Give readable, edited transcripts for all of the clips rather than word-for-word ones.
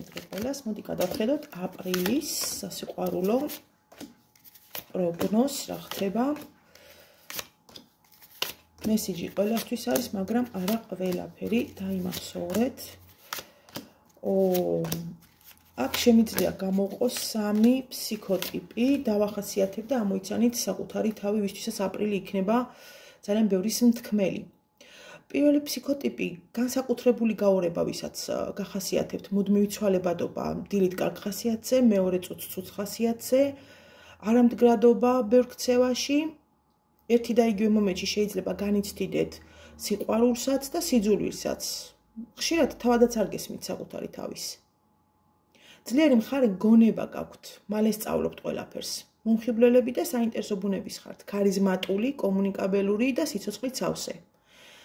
მოგესალმებით ყველას. მოდი გადავხედოთ აპრილის სასიყვარულო პროგნოზს, რა ხდება. მესიჯი ყველასთვის არის, მაგრამ არა ყველაფერი დაიმახსოვრეთ. აქ შემიძლია გამოვყოს 3 ფსიქოტიპი, დავახასიათებ და ამოიცანით საკუთარი თავი, ვისთვისაც აპრილი იქნება ძალიან ბევრის მთქმელი. პირველი ფსიქოტიპი განსაკუთრებული გაურება, ვისაც გახასიათებთ მუდმივი ცვალებადობა დილით კარგ ხასიათზე, მეორე წუთს ცუდ ხასიათზე, არამდგრადობა ბევრ ქცევაში, ერთი და იგივე მომენტში შეიძლება განიცდიდეთ სიყვარულსაც და სიძულვილსაც. ხშირად თავადაც არ გესმით საკუთარი თავის. ძლიერი მხარე გონება გაქვთ, მალე სწავლობთ ყველაფერს. მომხიბვლელები და საინტერესო ბუნების ხართ, ქარიზმატული, კომუნიკაბელური და სიცოცხლით სავსე.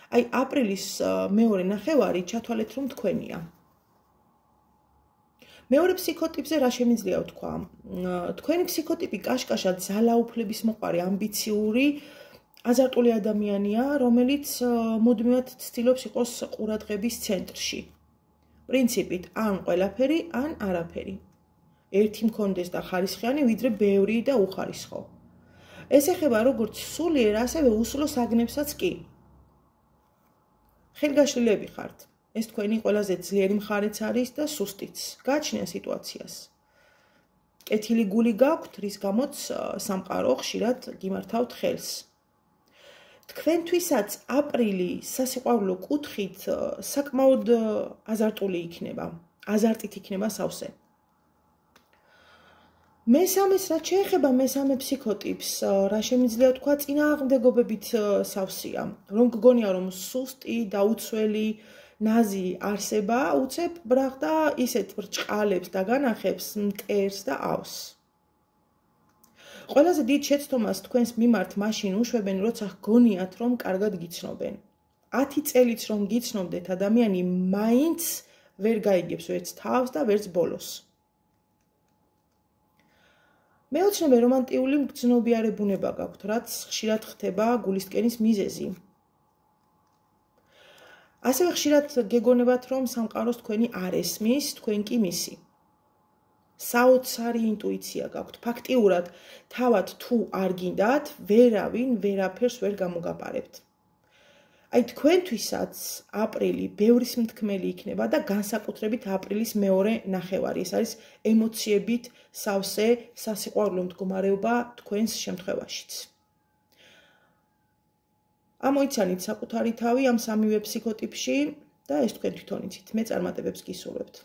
აი, აპრილის მეორე ნახევარი ჩათვალეთ, რომ თქვენია. მეორე ფსიქოტიპზე რა შემიძლია ვთქვა? თქვენი ფსიქოტიპი კაშკაშად ძალაუფლების მოყარი, ამბიციური, აზარტული ადამიანია, რომელიც მუდმივად ცდილობს იყოს ყურადღების ცენტრში. პრინციპით, ან ყველაფერი, ან არაფერი. ერთი მქონდეს და ხარისხიანი, ვიდრე ბევრი და უხარისხო. ეს ეხება როგორც სულიერ, ასევე უსულო საგნებსაც კი. ხელგაშლილები ხართ. ეს თქვენი ყველაზე ძლიერი მხარეც არის და სუსტიც. გააჩნია სიტუაციას. კეთილი გული გაქვთ, რის გამოც სამყარო ხშირად გიმართავთ ხელს. თქვენთვისაც აპრილი სასიყვარულო კუთხით საკმაოდ აზარტული იქნება. აზარტით იქნება სავსე. მესამეს რაც შეეხება მესამე ფსიქოტიპს, რა შემიძლია ვთქვა, წინააღმდეგობებით სავსეა. რომ გგონია, რომ სუსტი, დაუცველი, ნაზი არსება უცებ ბრაღდა ისეთ ბრჭყალებს და განახებს, მტერს და ავს. ყველაზე დიდ შეცდომას თქვენს მიმართ მაშინ უშვებენ, როცა გგონიათ, რომ კარგად გიცნობენ. 10 წელიც რომ გიცნობდეთ, ადამიანი მაინც ვერ გაიგებს ვერც თავს და ვერც ბოლოს. მეოცნებე რომანტიული მგრძნობიარე ბუნება გაქვთ, რაც ხშირად ხდება გულისკენის მიზეზი. ასევე ხშირად გეგონებათ, რომ სამყაროს თქვენი არ ესმის, თქვენ კი მისი. საოცარი ინტუიცია გაქვთ. ფაქტიურად, თავად თუ არ გინდათ, ვერავინ ვერაფერს ვერ გამოგაპარებთ. აი, თქვენთვისაც აპრილი ბევრის მთქმელი იქნება და განსაკუთრებით აპრილის მეორე ნახევარი. ეს არის ემოციებით სავსე სასიყვარულო მდგომარეობა თქვენს შემთხვევაშიც. ამოიცანით საკუთარი თავი ამ სამივე ფსიქოტიპში და ეს თქვენ თვითონ იცით. მე წარმატებებს გისურვებთ.